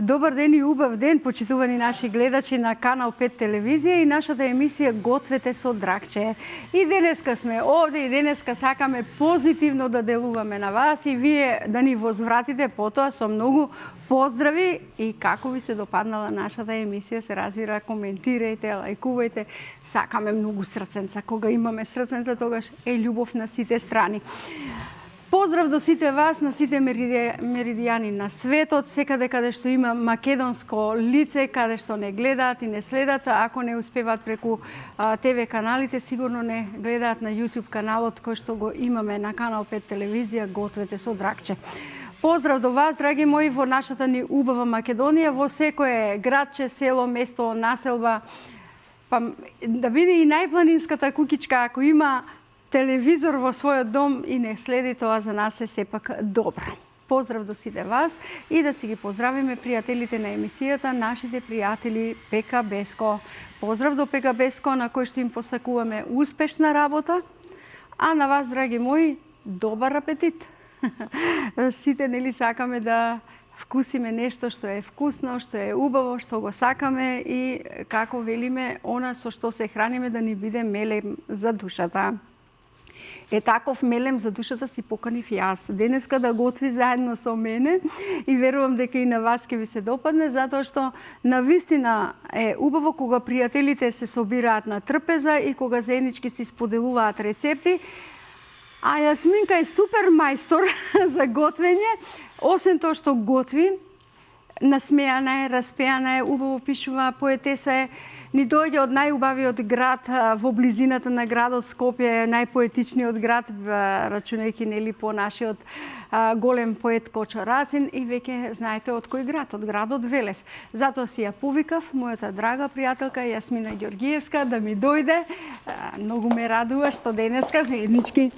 Добар ден и убав ден, почитувани наши гледачи на Канал 5 телевизија и нашата емисија Гответе со Драгче. И денеска сме овде и денеска сакаме позитивно да делуваме на вас и вие да ни возвратите потоа со многу поздрави и како ви се допаднала нашата емисија, се разбира, коментирајте, лајкувајте. Сакаме многу срценца. Кога имаме срценца, тогаш е љубов на сите страни. Поздрав до сите вас, на сите меридијани на светот, секаде каде што има македонско лице, каде што не гледаат и не следат, ако не успеваат преку ТВ каналите, сигурно не гледаат на YouTube каналот кој што го имаме на Канал 5 телевизија Гответе со Драгче. Поздрав до вас, драги мои, во нашата ни убава Македонија, во секое градче, село, место, населба, па да биде и најпланинската куќичка, ако има телевизор во својот дом и не следи, тоа за нас е сепак добро. Поздрав до сите вас и да си ги поздравиме пријателите на емисијата, нашите пријатели Пека Беско. Поздрав до Пека Беско, на кој што им посакуваме успешна работа, а на вас, драги мои, добар апетит. Сите нели сакаме да вкусиме нешто што е вкусно, што е убаво, што го сакаме и како велиме, она со што се храниме да ни биде мелем за душата. Е таков мелем за душата си поканив јас денеска да готви заедно со мене и верувам дека и на вас ќе ви се допадне, затоа што навистина е убаво кога пријателите се собираат на трпеза и кога заеднички си споделуваат рецепти. А Јасминка е супер мајстор за готвење, освен тоа што готви, насмеана е, распеана е, убаво пишува, поетеса е. Ни дојде од најубавиот град во близината на градот Скопје, најпоетичниот град, рачунајќи нели по нашиот голем поет Кочо Рацин, и веќе знаете од кој град, од градот Велес. Затоа си ја повикав мојата драга пријателка Јасмина Ѓоргиевска да ми дојде. Многу ме радува што денеска заеднички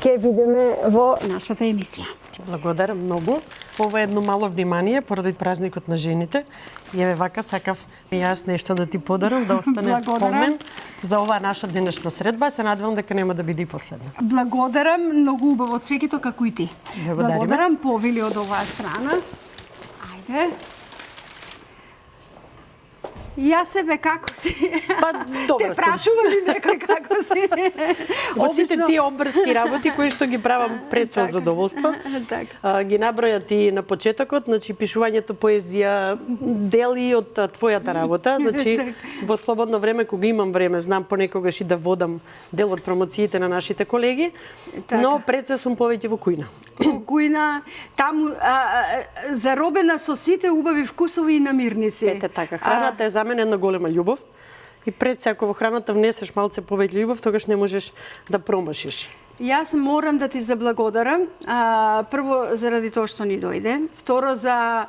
ќе бидеме во нашата емисија. Благодарам многу. Ова е едно мало внимание поради празникот на жените. И еве вака сакав јас нешто да ти подарам, да остане спомен за оваа наша денешна средба. Се надевам дека нема да биде и последна. Благодарам, многу убаво цвеќето како и ти. Благодарам. Повели од оваа страна. Ајде. Јас себе како си? Па добро. Те прашува ли некој како си? Во сите тие обврски работи кои што ги правам пред со задоволство, ги наброја ти на почетокот, значи пишувањето поезија, дели од твојата работа, значи во слободно време кога имам време, знам понекогаш и да водам дел од промоциите на нашите колеги, но пред се сум повеќе во кујна. Во кујна, таму заробена со сите убави вкусови и намирници. Ете така, храната е за мене една голема љубов. И пред се, ако во храната внесеш малце повеќе љубов, тогаш не можеш да промашиш. Јас морам да ти заблагодарам. Прво, заради тоа што ни дојде. Второ, за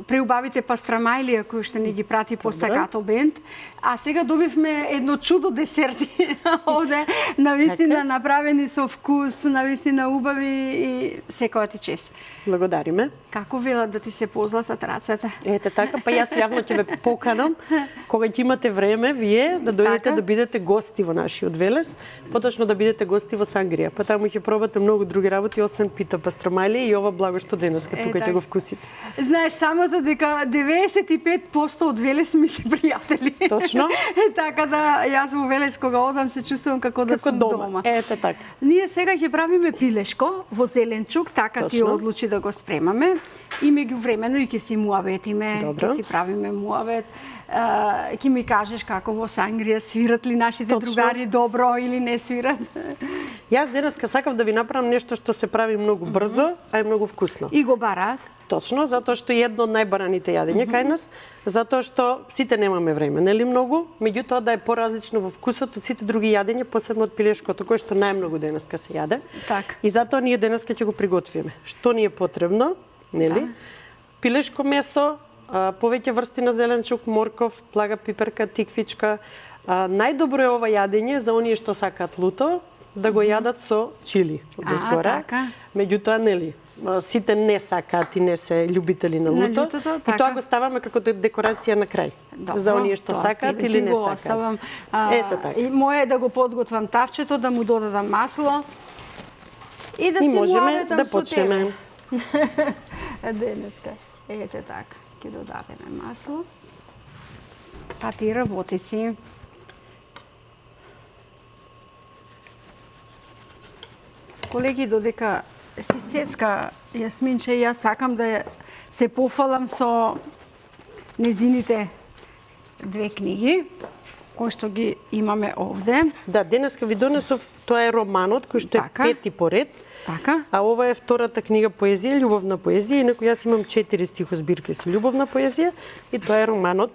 преубавите пастрамајлија кои што ни ги прати по Стакато бенд. А сега добивме едно чудо десерти овде, навистина направени со вкус, навистина убави и секоја ти чест. Благодариме. Како велат да ти се позлатат рацете? Ете така, па јас јавно ќе ве поканам кога ќе имате време вие да дојдете да бидете гости во нашиот Велес, поточно да бидете гости во Сангрија. Па таму ќе пробате многу други работи освен пита пастрамајлија и ова благо што денеска тука ќе го вкусите. Знаеш само дека 95% од Велес ми се пријатели. Точно. Така да јас во Велес кога одам се чувствувам како да сум дома. Ете така. Ние сега ќе правиме пилешко во зеленчук, така ти одлучи да го спремаме. И меѓувремено и ќе си муабетиме, ќе си правиме муабет. Ќе ми кажеш како во Сангрија свират ли нашите другари добро или не свират? Јас денеска сакав да ви направам нешто што се прави многу брзо, а е многу вкусно. И го бараат? Точно, затоа што е едно од најбараните јадења кај нас, затоа што сите немаме време, нели многу, меѓутоа да е поразлично во вкусот од сите други јадења, посебно од пилешкото, кое што најмногу денеска се јаде. Так. И затоа ние денеска ќе го приготвиме. Што ни е потребно, нели? Пилешко месо, повеќе врсти на зеленчук, морков, блага пиперка, тиквичка. Најдобро е ова јадење за оние што сакаат луто, да го јадат со чили одозгора. Меѓутоа, нели, сите не сакаат и не се љубители на луто. И тоа го ставаме како декорација на крај. За оние што сакаат или не сакаат. Ете така. И моје е да го подготвам тавчето, да му додадам масло и да се можеме да почнеме. денеска. Ете така. Ќе додадеме масло. А ти работи си. Колеги, додека си сецка Јасминче, јас сакам да се пофалам со незините две книги, кои што ги имаме овде. Да, денеска ви донесов, тоа е романот кој што е пети поред. Така. А ова е втората книга поезија, љубовна поезија, инаку јас имам 4 стихозбирки со љубовна поезија и тоа е романот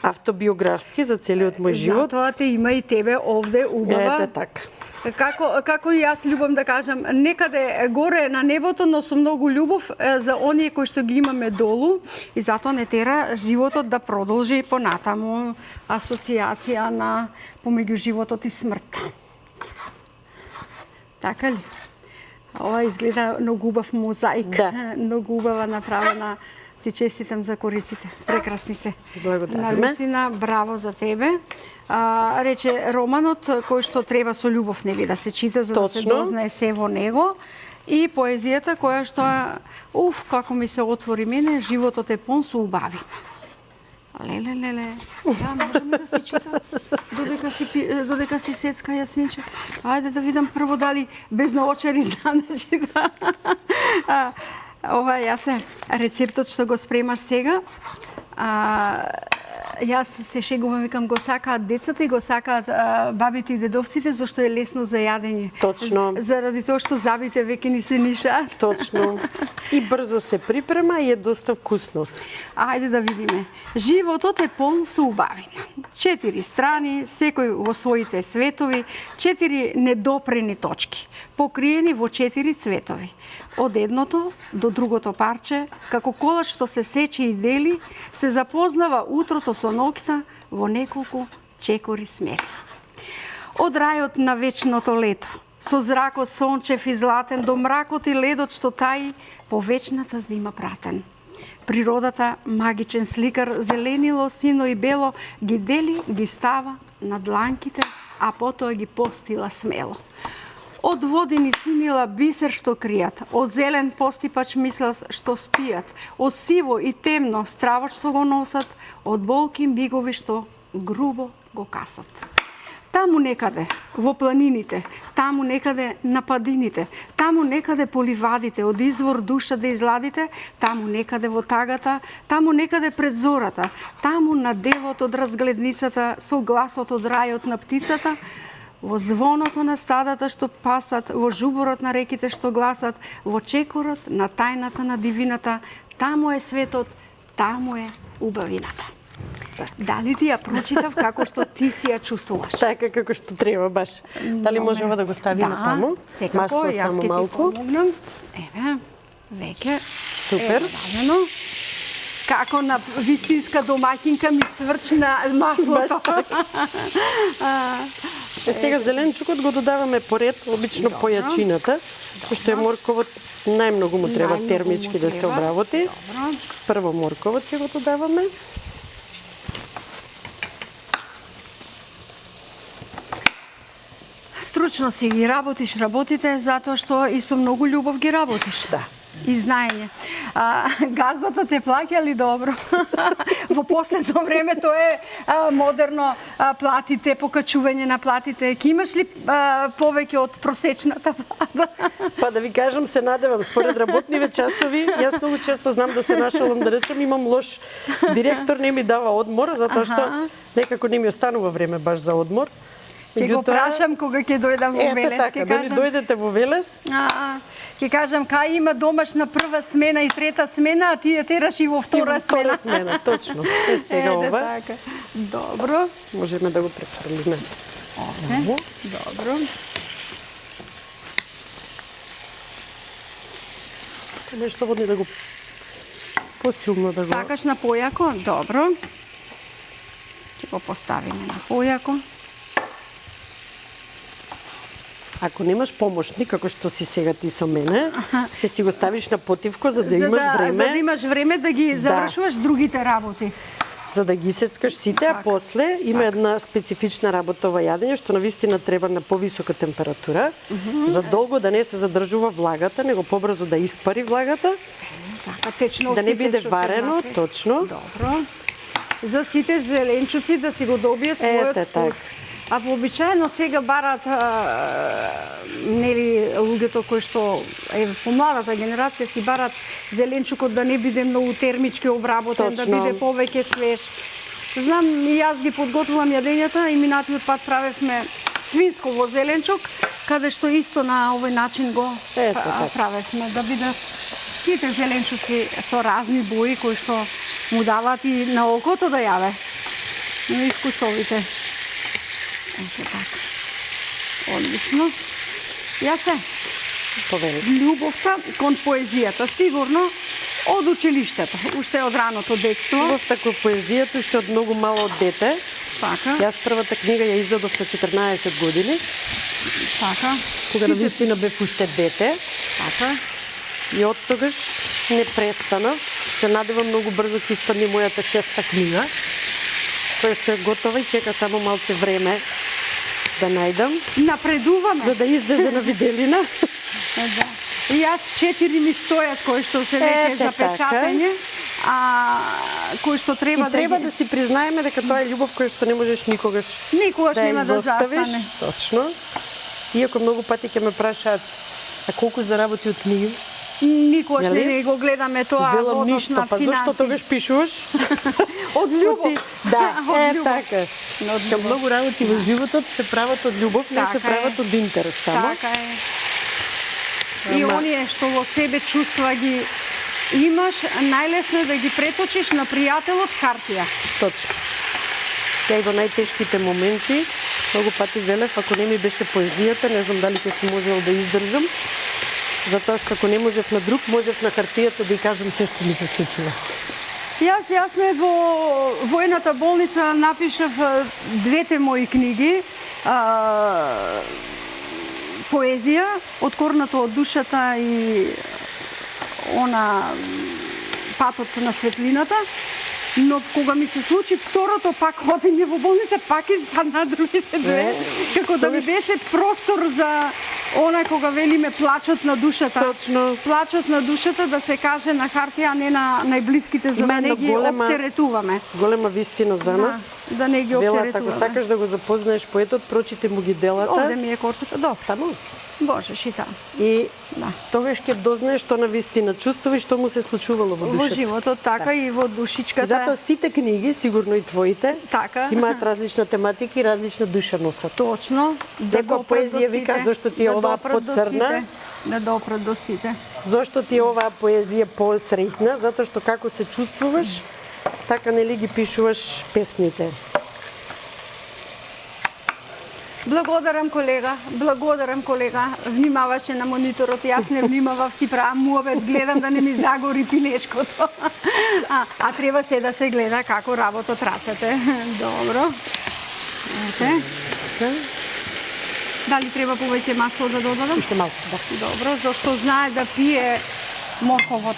автобиографски за целиот мој живот. Затоа те има и тебе овде убава. Ете така. Како и јас љубам да кажам, некаде горе на небото, но со многу љубов за оние кои што ги имаме долу и затоа не тера животот да продолжи понатаму асоциација на помеѓу животот и смртта. Така ли? Ова изгледа многу убав мозаик, да. Многу убава направена. Ти честитам за кориците. Прекрасни се. Благодариме. Навистина, браво за тебе. Рече романот кој што треба со љубов нели да се чита за да се дознае се во него и поезијата која што како ми се отвори мене, животот е пон со убави. Леле. Да, можеме да се чита додека си сецка Јасминче. Ајде да видам прво дали без наочари знам да чита. Ова јас е рецептот што го спремаш сега. Јас се шегувам, викам, го сакаат децата и го сакаат бабите и дедовците, зашто е лесно за јадење. Точно. Заради тоа што забите веќе ни се нишаат. Точно. И брзо се припрема и е доста вкусно. Ајде да видиме. Животот е пон со убавина. 4 страни, секој во своите светови, 4 недопрени точки, покриени во 4 цветови. Од едното до другото парче, како колаш што се сече и дели, се запознава утрото со ноќта во неколку чекори смери. Од рајот на вечното лето, со зракот сончев и златен, до мракот и ледот што таи по вечната зима пратен. Природата, магичен сликар, зеленило, сино и бело, ги дели, ги става на дланките, а потоа ги постила смело. Од водени синила бисер што кријат, од зелен постипач мислат што спијат, од сиво и темно стравот што го носат, од болки мигови што грубо го касат. Таму некаде, во планините, таму некаде на падините, таму некаде по ливадите, од извор душа да изладите, таму некаде во тагата, таму некаде пред зората, таму на делот од разгледницата, со гласот од рајот на птицата, во звоното на стадата што пасат, во жуборот на реките што гласат, во чекорот на тајната на дивината, таму е светот, таму е убавината. Дали ти ја прочитав како што ти си ја чувствуваш? Така како што треба баш. Дали може ова да го ставиме таму? Секако, масло јас само ке ти малку. помогнам. Еве, веќе Супер. дадено. Како на вистинска домаќинка ми цврчна маслото. Сега зеленчукот го додаваме поред, обично по јачината, што е морковот, најмногу му треба термички да се обработи. Прво морковот ќе го додаваме. Стручно си ги работите затоа што и со многу љубов ги работиш. Да. И знаење. Газдата те плаќа ли добро? Во последно време тоа е модерно, платите, покачување на платите. Ке имаш ли повеќе од просечната плата? Па да ви кажам, се надевам, според работниве часови, јас многу често знам да се нашалам, да речем, имам лош директор, не ми дава одмор, затоа што некако не ми останува време баш за одмор. Ќе го прашам кога ќе дојдам во Велес, ќе кажам. Дали дојдете во Велес? Ќе кажам, кај има домашна прва смена и трета смена, а ти ја тераш и во втора смена. И во втора смена, точно. Е, сега ова. Така. Добро. Можеме да го префрлиме. Добро. Нешто водни да го посилно да го... Сакаш на појако? Добро. Ќе го поставиме на појако. Ако немаш помошник, како што си сега ти со мене, ќе си го ставиш на потивко за да имаш време. За да имаш време да ги завршуваш другите работи. За да ги сецкаш сите, а после има една специфична работа ова јадење, што навистина треба на повисока температура, за долго да не се задржува влагата, него побрзо да испари влагата Така, течно Да не остите биде што се варено, внатре. точно. Добро. За сите зеленчуци да си го добият својот Ете, вкус. А вообичаено сега барат нели луѓето кои што помладата генерација си барат зеленчукот да не биде многу термички обработен, да Точно. биде повеќе свеж. Знам и јас ги подготвувам јадењата и минатиот пат правевме свинско во зеленчук, каде што исто на овој начин го правевме, да бидат сите зеленчуци со разни бои кои што му даваат и на окото да јаве, но и вкусовите. Ето така. Одлично. Јас Повели. љубовта кон поезијата, сигурно од училиштето, уште од раното детство. Љубовта кон поезијата уште од многу мало дете. Така, Јас првата книга ја издадов на 14 години, така. кога на вистина бев уште дете. Така. И од тогаш не престанав. Се надевам многу брзо ќе испадне мојата 6-та книга, која што е готова и чека само малце време да најдам, Напредуваме. за да излезе на виделина. Да. И јас 4 ми стојат кои што се веќе Ете, за печатење, кои што треба И треба ги... да си признаеме дека тоа е љубов која што не можеш никогаш Никогаш да ја нема да изоставиш. застане. Точно. Иако многу пати ќе ме прашаат, а колку заработи од книги? Никогаш Нели? не го гледаме тоа Велам во однос ништо, на па зошто финанси. тогаш пишуваш? Од љубов. Да, Од љубов. така. Од Кам љубов. многу работи во животот се прават од љубов, не се Така прават е. од интерес само. Така е. И Ама- оние што во себе чувства ги имаш, најлесно е да ги преточиш на пријателот хартија. Точно. Ја и во најтешките моменти, многу пати велев, ако не ми беше поезијата, не знам дали ќе се можел да издржам, затоа што ако не можев на друг, можев на хартијата да ја кажам се што ми се случува. Јас сме во војната болница напишав двете мои книги, поезија, Откорнато од душата и она Патот на светлината. Но кога ми се случи второто, пак одење во болница, пак испадна другите две. Како да ми беше простор за она кога велиме плачот на душата. Точно. Плачот на душата да се каже на хартија, а не на најблиските, за Има да не една ги голема- оптеретуваме. Голема вистина за нас. Да не ги Велат, ако оптеретуваме. сакаш да го запознаеш поетот, прочите му ги делата. Овде ми е кортата, добро. Таму. Можеш и таму. И Да. тогаш ќе дознаеш што на вистина чувствува и што му се случувало во Во душата. животот така и во душичката. И затоа сите книги, сигурно и твоите, Така. имаат различна тематика и различна душа носат. Точно. Некоја допрат до поезија вика, сите, зошто ти е оваа допрат до поцрна? сите, Да допрат до сите. Зошто ти е оваа поезија посреќна? Затоа што како се чувствуваш, така нели ги пишуваш песните. Благодарам колега. Внимаваше на мониторот, јас не внимавав, си правам муавет, гледам да не ми загори пилешкото. А треба се да се гледа како работат рацете. Добро. Ете. Дали треба повеќе масло да додадам? Уште малку, да. Добро, зашто знае да пие морковот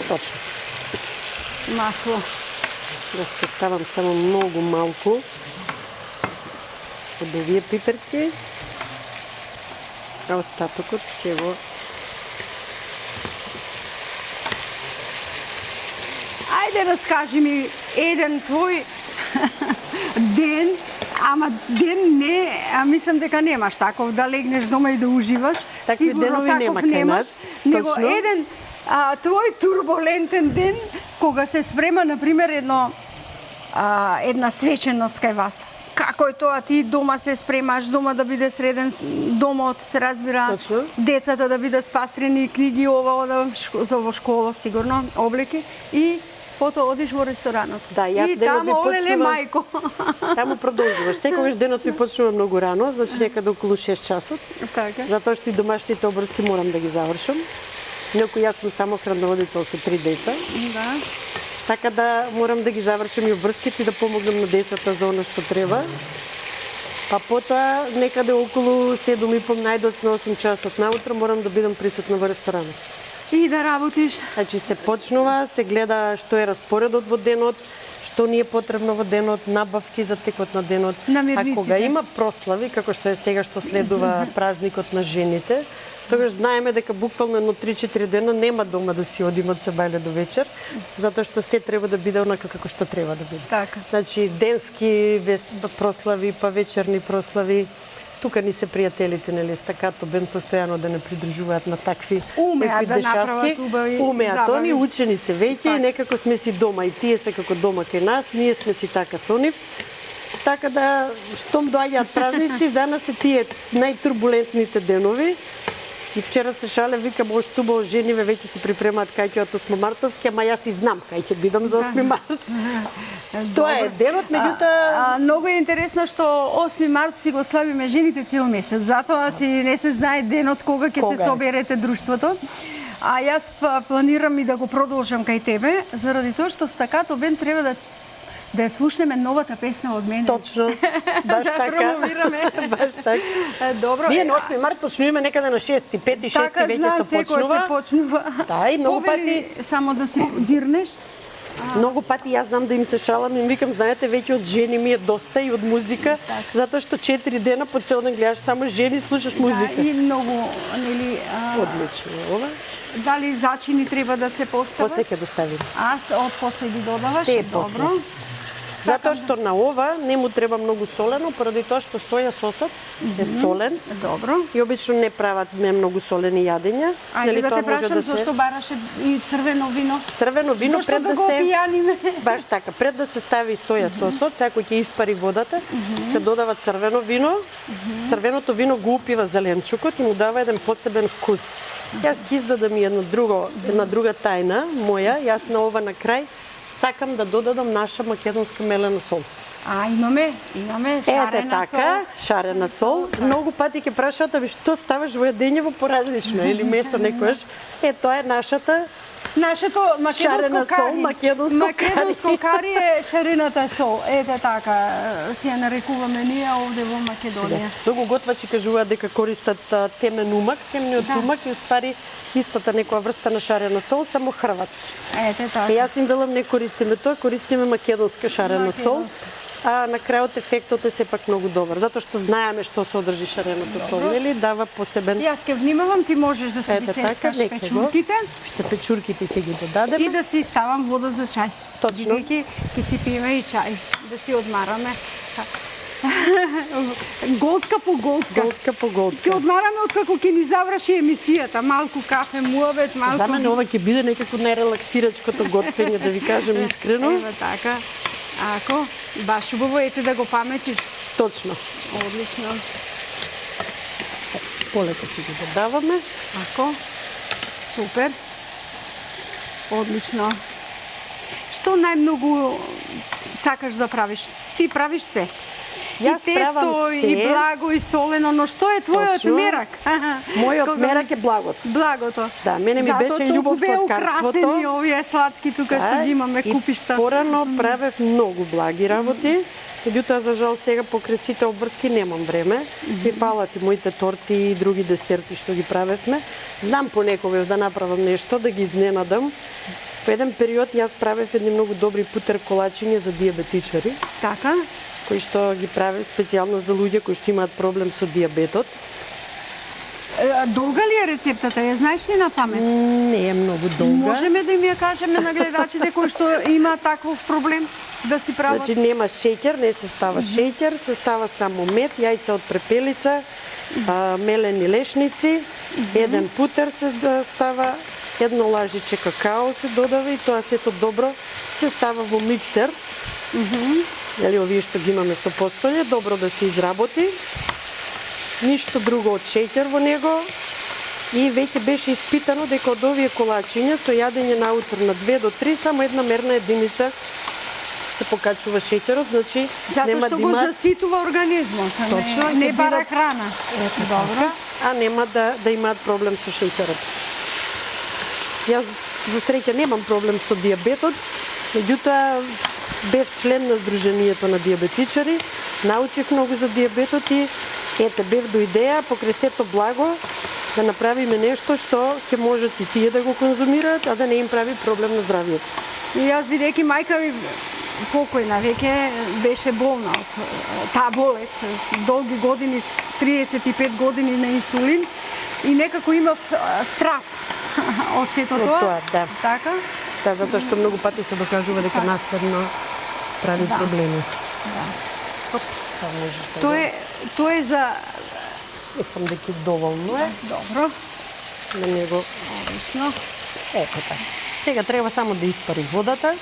Точно. масло. Јас ќе ставам само многу малку од овие пиперки, а остатокот ќе го... Ајде раскажи ми еден твој ден, ама ден не, мислам дека немаш таков, да легнеш дома и да уживаш. Такви Сигурно денови таков нема кај немаш, нас, него точно. еден твој турбулентен ден, кога се спрема, например, една свеченост кај вас. Како е тоа, ти дома се спремаш, дома да биде среден домот, се разбира, Точно. децата да бидат спастрени, книги, ова, за во школа, сигурно, облеки, и потоа одиш во ресторанот. Да, јас и денот ми таму, олеле, почнувам- мајко. Таму продолжуваш. Секогаш денот ми почнува многу рано, значи некаде околу 6 часот. Така. Затоа што и домашните обврски морам да ги завршам. Иако јас сум самохран родител со 3 деца, Да. така да морам да ги завршам и обврските и да помогнам на децата за оно што треба. Па потоа некаде околу 7:30 најдоцна 8 часот наутро морам да бидам присутна во ресторанот. И да работиш. Значи се почнува, се гледа што е распоредот во денот, што ни е потребно во денот, набавки за текот на денот. А кога има прослави, како што е сега што следува празникот на жените, тогаш знаеме дека буквално едно 3-4 дена нема дома да си одиме од сабајле до вечер, затоа што се треба да биде онака како што треба да биде. Така. Значи денски прослави, па вечерни прослави. Тука ни се пријателите, нели, стакато бен постојано да не придржуваат на такви дешавки. Умеат, они учени се веќе и некако сме си дома и тие се како дома кај нас, ние сме си така со нив. Така да, штом доаѓаат празници, за нас се тие најтурбулентните денови. И вчера се шале, викам, оштубо жениве веќе се припремаат кај ќе од 8 мартовски, ама јас и знам кај ќе бидам за 8 март. Тоа е денот, меѓутоа... Многу е интересно што 8 март си го славиме жените цел месец, затоа си не се знае денот кога ќе се соберете друштвото. А јас планирам и да го продолжам кај тебе, заради тоа што стакато бен треба да ја слушнеме новата песна од мене. Точно, баш така. Баш така. Добро. Ние на 8 март почнуваме некаде на 6-ти, 5-ти, 6-ти веќе се почнува. Да, и многу пати... Само да си дзирнеш. Многу пати јас знам да им се шалам и им викам, знаете, веќе од жени ми е доста и од музика, затоа што 4 дена по цел ден гледаш само жени, слушаш музика. Да, и многу, нели... Одлично е ова. Дали зачини треба да се постават? После ќе доставим. Од после ги додаваш? Се добро. Затоа што на ова не му треба многу солено, поради тоа што соја сосот е солен. Добро. И обично не прават многу солени јадења. Ајде да те прашам зашто бараше и црвено вино? Црвено вино пред да се пијаниме. Баш така, пред да се стави соја сосот, сега кој ќе испари водата, се додава црвено вино. Црвеното вино го упива зеленчукот и му дава еден посебен вкус. Јас ќе издадам и една друга тајна моја, јас на ова на крај сакам да додадам наша македонска мелена сол. Имаме шарена сол. Така, шарена сол. Многу пати ќе прашаат, што ставаш во јадењево поразлично или месо некојаш. Тоа е нашето македонско кари е шарената сол. Ете така, си ја нарекуваме ние овде во Македонија. Многу готвачи кажуваат дека користат темен умак, темниот умак и уствари истата некоја врста на шарена сол, само хрватски. Ете така. Јас им велам не користиме тоа, користиме македонска шарена сол. А на крајот ефектот е сепак многу добар, затоа што знаеме што содржи шарената сол, нели, дава посебен. Јас ќе внимавам, ти можеш да си сечкаш печурките. Што печурките ќе ги додадеме. И да си ставам вода за чај. Точно. Бидејќи ќе си пиеме и чај, да си одмараме. Голтка по голтка. Голтка по голтка. Ќе одмараме откако ќе ни заврши емисијата, малку кафе, муавет, малку. За мене ова ќе биде некако најрелаксирачкото готвење, да ви кажам искрено. Ева така. Ако, баш убаво, ете да го паметиш. Точно. Одлично. Полека ќе ги додаваме. Ако, супер. Одлично. Што најмногу сакаш да правиш? Ти правиш се. Јас правам се. И благо, и солено, но што е твојот мерак? Мојот мерак е благото. Благото. Да, мене ми беше љубов сладкарството. Затоа толку овие сладки тука што ги имаме купишта. И порано правев многу благи работи. Меѓутоа, за жал, сега покрај сите обврски немам време. Ми фалат и моите торти и други десерти што ги правевме. Знам понекогаш да направам нешто, да ги изненадам. По еден период јас правев едни многу добри путер колачиња за диабетичари. Така. Кои што ги правев специјално за луѓе кои што имаат проблем со диабетот. Долга ли е рецептата? Ја знаеш ли на памет? Не е многу долга. Можеме да им ја кажеме на гледачите кои што има таков проблем да си прават? Значи нема шеќер, не се става шеќер, се става само мед, јајца од препелица, мелени лешници, еден путер се става, едно лажиче какао се додава и тоа сето добро се става во миксер. Дали овие што ги имаме со постолје, добро да се изработи. Ништо друго од шеќер во него. И веќе беше испитано дека од овие колачиња со јадење наутро на 2 до 3 само една мерна единица се покачува шеќерот, значи нема да го заситува организмот. Точно, не бара храна. Добро. А нема да имаат проблем со шеќерот. Јас за среќа немам проблем со диабетот, меѓутоа бев член на Сдруженијето на диабетичари, научив многу за диабетот и бев до идеја покрај сето благо да направиме нешто што ќе можат и тие да го конзумираат, а да не им прави проблем на здравието. И јас бидејќи мајка ми покојна веќе, беше болна од таа болест, долги години, 35 години на инсулин и некако имав страв од сето тоа. Да. Така? Да, затоа што многу пати се докажува дека наследно прави проблеми. Да. Тоа можеш да Тоа е за... Мислам дека доволно е. Добро. На него. Одлично. Ето така. Сега треба само да испари водата.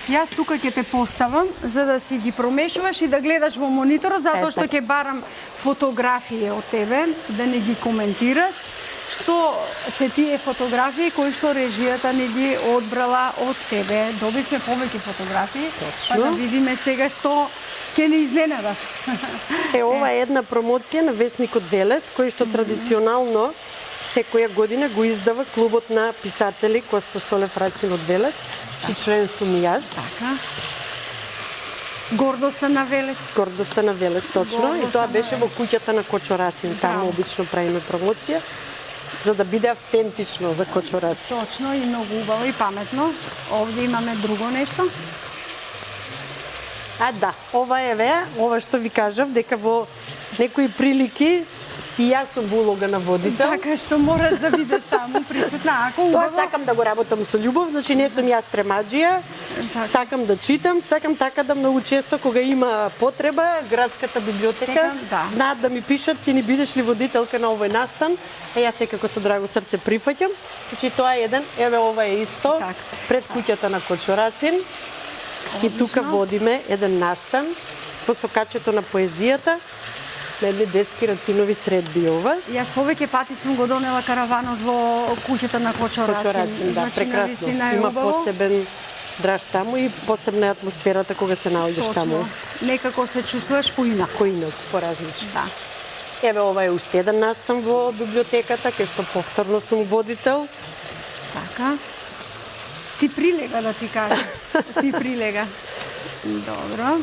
Јас тука ќе те поставам за да си ги промешуваш и да гледаш во мониторот, затоа што ќе барам фотографии од тебе, да не ги коментираш. Што се тие фотографии кои што режијата не ги одбрала од тебе. Добивме повеќе фотографии, па да видиме сега што ќе не изненадат. Ова е една промоција на весникот Велес, кој што традиционално секоја година го издава клубот на писатели Коста Солев Рацин од Велес, чиј член сум и јас. Така. Гордоста на Велес. Гордоста на Велес, точно. И тоа беше во куќата на Кочо Рацин. Таму обично правиме промоција, за да биде автентично за Кочо Рацин. Точно и многу убаво и паметно. Овде имаме друго нешто. Да, ова е ова што ви кажав, дека во некои прилики и јас сум во улога на водител. Така што мораш да бидеш таму присутна, ако убаво. Тоа сакам да го работам со љубов, значи не сум јас премаџија, сакам да читам, сакам така да многу често кога има потреба, градската библиотека, знаат да ми пишат, ќе ни бидеш ли водителка на овој настан, јас секако со драго срце прифаќам. Значи тоа е еден, еве ова е исто, пред куќата на Кочо Рацин. И тука водиме еден настан по сокачето на поезијата, на едни детски Рацинови средби ова. Јас повеќе пати сум го донела караванот во куќата на Кочо Рацин. Да, прекрасно. Има посебен драж таму и посебна атмосферата кога се наоѓаш таму. Некако се чувствуваш поинаку. Поинаку, поразлично. Да. Еве ова е уште еден настан во библиотеката, кај што повторно сум водител. Така. Ти прилега да ти кажам. Ти прилега. Добро.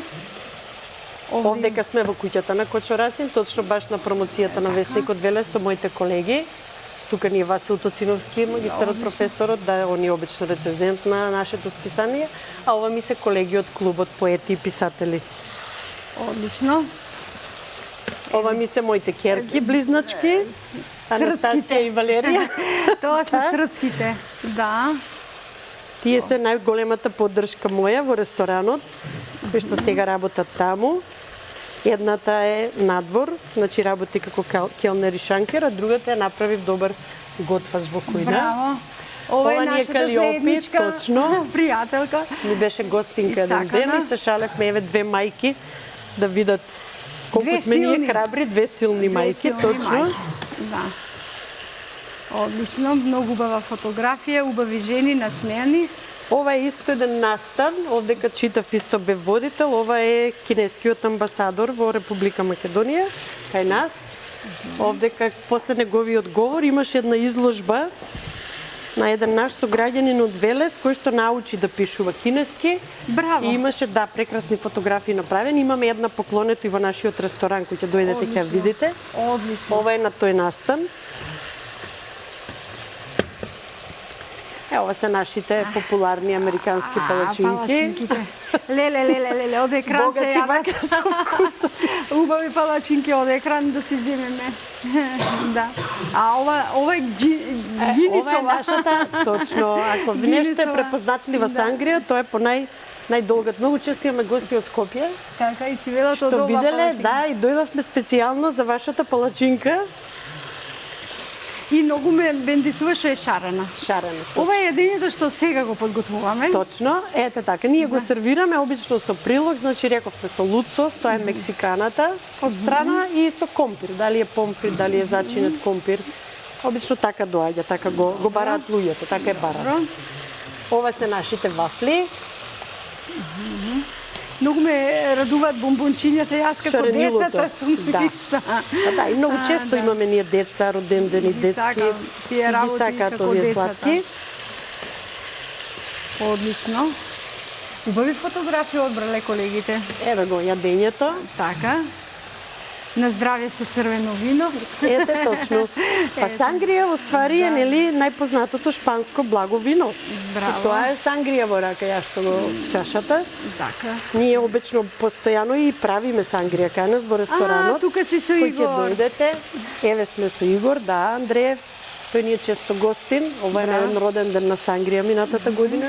Овдека сме во куќата на Кочо Рацин, точно баш на промоцијата на Весникот Велес со моите колеги. Тука ни е Васил Тоциновски, магистарот, професорот, да, он е обично рецензент на нашето списание, а ова ми се колеги од клубот поети и писатели. Одлично. Ова ми се моите керки, близначки, Анастасија и Валерија. Тоа се српските, да. Тие се најголемата поддршка моја во ресторанот, кој што сега работат таму. Едната е надвор, значи работи како келнер и шанкер, а другата е направив добар готвач во кујна. Браво. Ова е нашата заедничка точно. Пријателка. Ми беше гостинка еден ден и се шалевме еве две мајки да видат колку сме ние храбри, две силни мајки, точно. Да. Одлично, многу убава фотографија, убави жени, насмеани. Ова е исто еден настан, овдека читав исто бев водител, ова е кинескиот амбасадор во Република Македонија, кај нас. Овдека после неговиот говор имаше една изложба на еден наш сограѓанин од Велес, кој што научи да пишува кинески. Браво! И имаше, да, прекрасни фотографии направени. Имаме една поклонета и во нашиот ресторан, кој ќе дојдете ќе видите. Одлично. Ова е на тој настан. Ова се нашите популарни американски палачинки. Леле, од екран се јадат. Богати со вкусот. Убави палачинки од екран да си земеме. Да. А ова е Гинисова. Ова е нашата, точно. Ако ви нешто е препознатлива сангрија, тоа е по најдолгат. Многу често имаме гости од Скопје. Така и си велат од ова ова виделе, палачинка. да, и дојдовме специјално за вашата палачинка. И многу ме бендисува што е шарена. Шарена. Ова е единото што сега го подготвуваме. Точно, ете така. Ние го сервираме обично со прилог, значи рековме со луд сос, тоа е мексиканата од страна и со компир, дали е помфрит, дали е зачинет компир. Обично така доаѓа, така го бараат луѓето, така е барат. Ова се нашите вафли. Многу ме радуваат бомбончињата, јас како децата сум иста. Да, и многу често имаме ние деца, родендени детски. Тие работи сакаат како овие децата. сладки. Одлично. Убави фотографии одбрале колегите. Еве го јадењето. Така. На здравје со црвено вино. Ете, точно. Па сангрија во ствари е, нели, најпознатото шпанско благо вино. Браво. И тоа е сангрија во рака, ја што го чашата. Така. Ние обично постојано и правиме сангрија кај нас во ресторанот. Тука си со Кој ќе Игор. дојдете? Еве сме со Игор, да, Андреев. Тој ни е често гостин. Ова е најден роден ден на сангрија минатата година.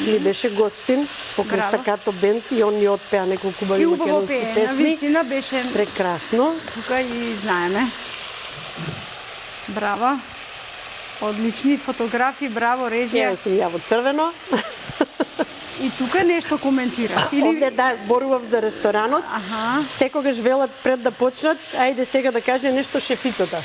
Ни беше гостин покрај Браво. Стакато бенд и он ни отпеа неколку убави И убаво македонски пее, песни. навистина беше Прекрасно. тука и знаеме. Браво. Одлични фотографии, браво, режија. Ја сум ја во црвено. И тука нешто коментира. Овде да, зборував за ресторанот. Аха. Секогаш велат пред да почнат, ајде сега да каже нешто шефицата.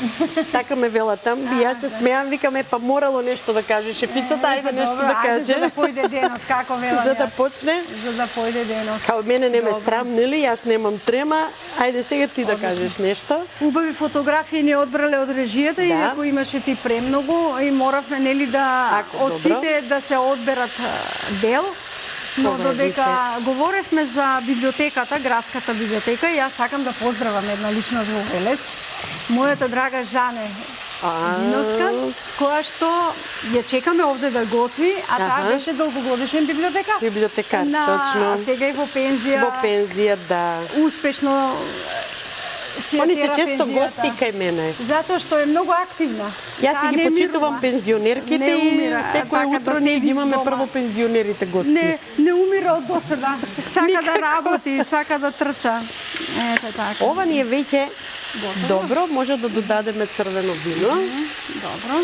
Така ме велат там. И јас се смеам, викаме, па морало нешто да каже шефицата, ајде нешто Добро, да ајде каже. за да појде денот, како велам За да јас. почне. За да појде денот. Као мене не ме Добро. страм, нели? Јас немам трема. Ајде сега ти да кажеш нешто. Убави фотографии не одбрале од режијата, иако имаше ти премногу и моравме нели да Ако, од добро. сите да се одберат дел. Но Добро, додека говоревме за библиотеката, градската библиотека, јас сакам да поздравам една личност во Велес, мојата драга Жане Виновска, која што ја чекаме овде да готви, а таа Аха. беше долгогодишен библиотекар. Библиотекар, На, точно. Сега и во пензија. Во пензија, да. Успешно си ја Они се тера често пензијата. гости кај мене. Затоа што е многу активна. Јас Таа си ги не почитувам мирува. пензионерките Не и умира, секој така утро да ние седи ги имаме дома. прво пензионерите гости. Не умира од досада. Сака Никако. да работи, сака да трча. Ете така. Ова ни е веќе добро, може да додадеме црвено вино. Добро.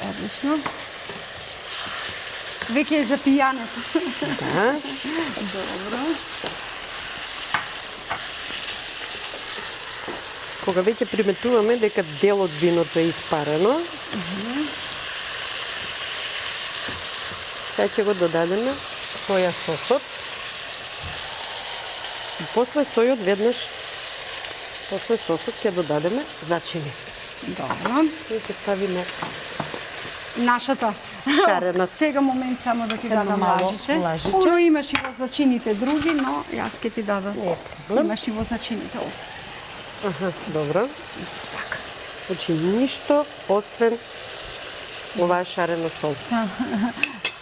Одлично. Веќе е за пијането. Да. Добро. Кога веќе приметуваме дека дел од виното е испарено, сега ќе го додадеме соја сосот. И после сојот веднаш, после сосот ќе додадеме зачини. Добро. И ќе ставиме Нашата. Шарена. Сега момент само да ти дадам мало лажиче. лажиче. Оно имаш и во зачините други, но јас ќе ти дадам. Не е проблем. Имаш и во зачините овде. Аха, добро. Така. Значи ништо освен оваа шарена сол.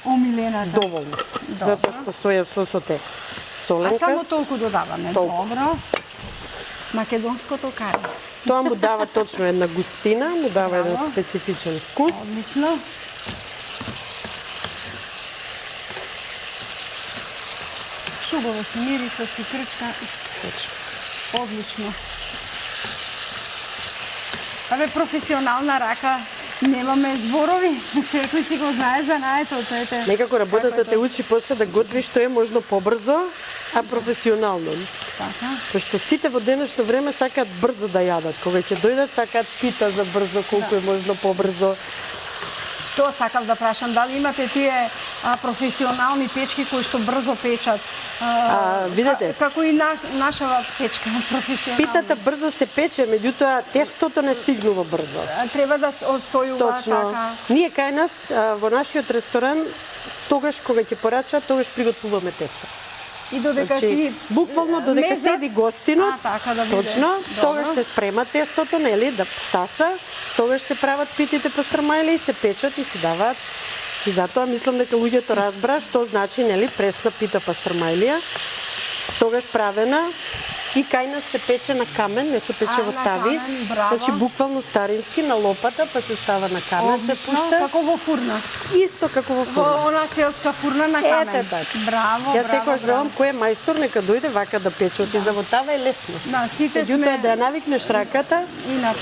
Омилената. Доволно. Затоа што соја сосот е А соленка. само толку додаваме. Толку. Добро. Македонското каре. Тоа му дава точно една густина, му дава еден Браво. специфичен вкус. Одлично. Шубаво си мириса, си крчка. Точно. Одлично. Абе, професионална рака. Немаме зборови. Секој си го знае за наетот. Ете. Некако работата Како е те тоа? учи после да готвиш што е можно побрзо, а професионално. Така. Пошто сите во денешно време сакаат брзо да јадат. Кога ќе дојдат сакаат пита за брзо, колку е можно побрзо. Тоа сакав да прашам, дали имате тие професионални печки кои што брзо печат? Видете? Како и нашава печка професионална. Питата брзо се пече, меѓутоа тестото не стигнува брзо. Треба да остојува Точно. така. Ние кај нас во нашиот ресторан тогаш кога ќе порача, тогаш приготвуваме тесто. И додека Значи, си буквално додека мезат, седи гостинот, така да биде. точно, Добро. тогаш се спрема тестото, нели, да стаса, тогаш се прават питите пастрамајле и се печат и се даваат. И затоа мислам дека луѓето разбра што значи, нели, пресна пита пастрамајлија, тогаш правена и кај нас се пече на камен, не се пече во на тави. камен, браво. Значи буквално старински на лопата, па се става на камен, се Одлично, пушта. како во фурна. Исто како во Во фурна. она селска фурна на камен. Ете така. Браво, Јас браво, секогаш браво. велам кој е мајстор нека дојде вака да пече, оти за во тава е лесно. Да, сите Меѓутоа сме да ја навикнеш раката, и на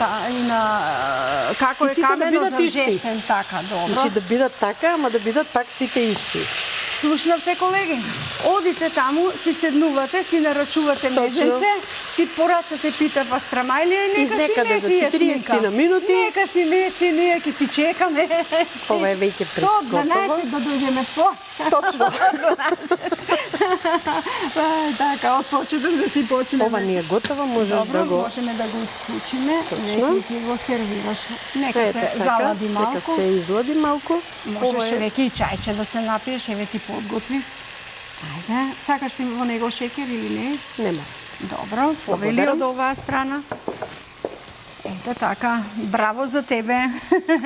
како И е сите да каменот бидат за исти. жештен, така, добро. значи да бидат така, ама да бидат пак сите исти. Слушнавте, колеги. Одите таму, си седнувате, си нарачувате Точно. мезенце, си порачате пита пастрамајлија и нека Изнекаде си за меси 40 јасминка. на минути. Нека си меси, ние ќе си чекаме. Ова е веќе До готово. 12 да дојдеме по. Точно. Така, од почеток да си почнеме. Ова ни е готово, можеш Добро, да го можеме да го исклучиме. Точно. Веќе ќе го сервираш. Нека Ете се така, залади нека малку. се излади малку. Ова Можеш е веќе и чајче да се напиеш, еве ти подготвив. Ајде, сакаш ли во него шеќер или не? Нема. Добро, повели од оваа страна. Ете така, браво за тебе.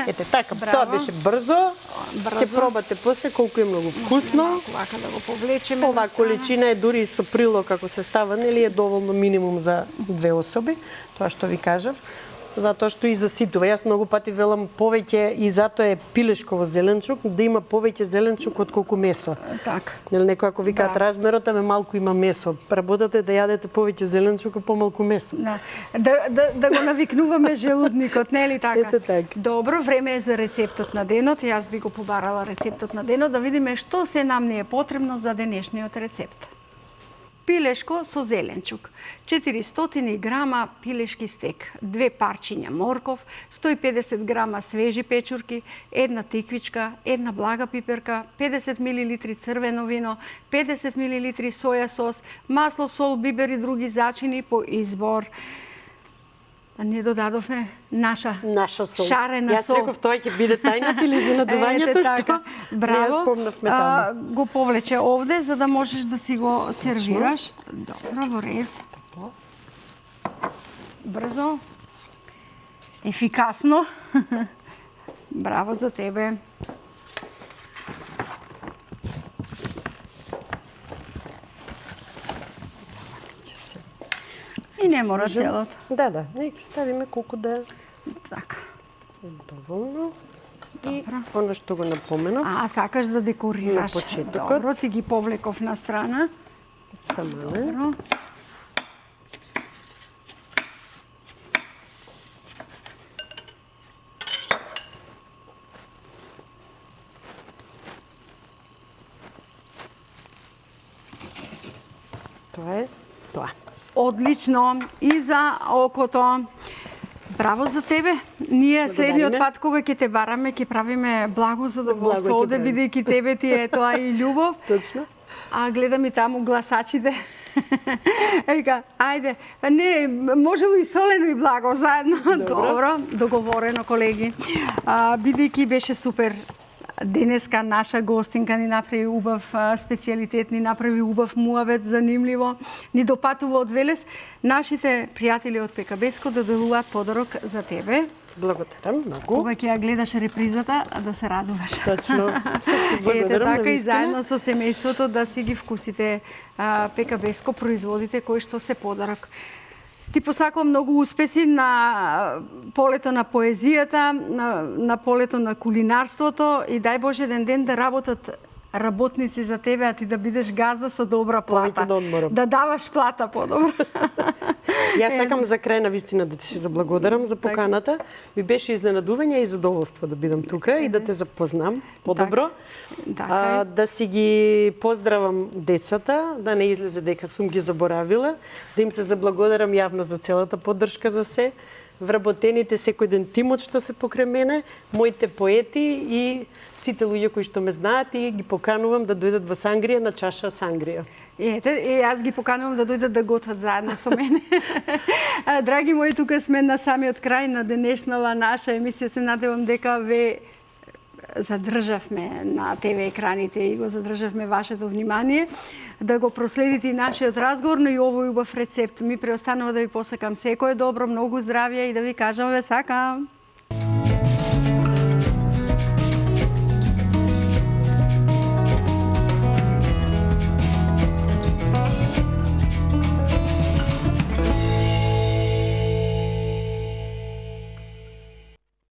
Ете така, Браво. тоа беше брзо. Ќе пробате после колку е многу вкусно. Малку вака да го повлечеме. Оваа на страна. количина е дури и со прилог ако се става, нели е доволно минимум за 2 особи, тоа што ви кажав. Затоа што и заситува. Јас многу пати велам повеќе и затоа е пилешково зеленчук, да има повеќе зеленчук отколку месо. Така. Нели некој ако викаат размерот, аме малку има месо. Работата е да јадете повеќе зеленчук и помалку месо. Да го навикнуваме желудникот, нели така? Ете така. Добро, време е за рецептот на денот. Јас би го побарала рецептот на денот да видиме што се нам не е потребно за денешниот рецепт. Пилешко со зеленчук, 400 грама пилешки стек, 2 парчиња морков, 150 грама свежи печурки, 1 тиквичка, 1 блага пиперка, 50 мл црвено вино, 50 мл соја сос, масло, сол, бибер и други зачини по избор. Не додадовме наша сол. шарена Јас сол. реков тоа ќе биде тајната или изненадувањето што Браво. не ја спомнавме тamo. Го повлече овде за да можеш да си го сервираш. Добро, во ред. Брзо. Ефикасно. Браво за тебе. И не мора целото. Да, не ќе ставиме колку да е Така. доволно. И оно што го напоменав. Сакаш да декорираш. На почетокот. Добро, ти ги повлеков на страна. Тамане. Добро. Тоа е тоа. Одлично. И за окото. Браво за тебе. Ние следниот пат кога ќе те бараме, ќе правиме благо задоволство Благо ќе овде, правиме. бидејќи тебе ти е тоа и љубов. Точно. А гледам и таму гласачите. Вика, ајде, не, можело и солено и благо заедно. Добро, договорено, колеги. Бидејќи беше супер. Денеска наша гостинка ни направи убав специјалитет, ни направи убав муавет, занимливо, ни допатува од Велес. Нашите пријатели од ПКБ-ско доделуваат подарок за тебе. Благодарам многу. Кога ќе ја гледаш репризата, да се радуваш. Точно. Ете Благодарам така и навистина. заедно со семејството да си ги вкусите ПКБ-ско производите кои што се подарок. Ти посакувам многу успеси на полето на поезијата, на полето на кулинарството и дај Боже еден ден да работат работници за тебе, а ти да бидеш газда со добра плата. Повеќе да одморам. Да даваш плата подобро. Јас сакам за крај на вистина да ти се заблагодарам за поканата. Ви беше изненадување и задоволство да бидам тука и да те запознам подобро. Така е. Да си ги поздравам децата, да не излезе дека сум ги заборавила, да им се заблагодарам јавно за целата поддршка за се, вработените секој ден тимот што се покрај мене, моите поети и сите луѓе кои што ме знаат и ги поканувам да дојдат во Сангрија на чаша Сангрија. Ете, и јас ги поканувам да дојдат да готват заедно со мене. Драги мои, тука сме на самиот крај на денешнава наша емисија. Се надевам дека ве задржавме на ТВ екраните и го задржавме вашето внимание, да го проследите и нашиот разговор, но и овој убав рецепт. Ми преостанува да ви посакам секое добро, многу здравје и да ви кажам ве сакам.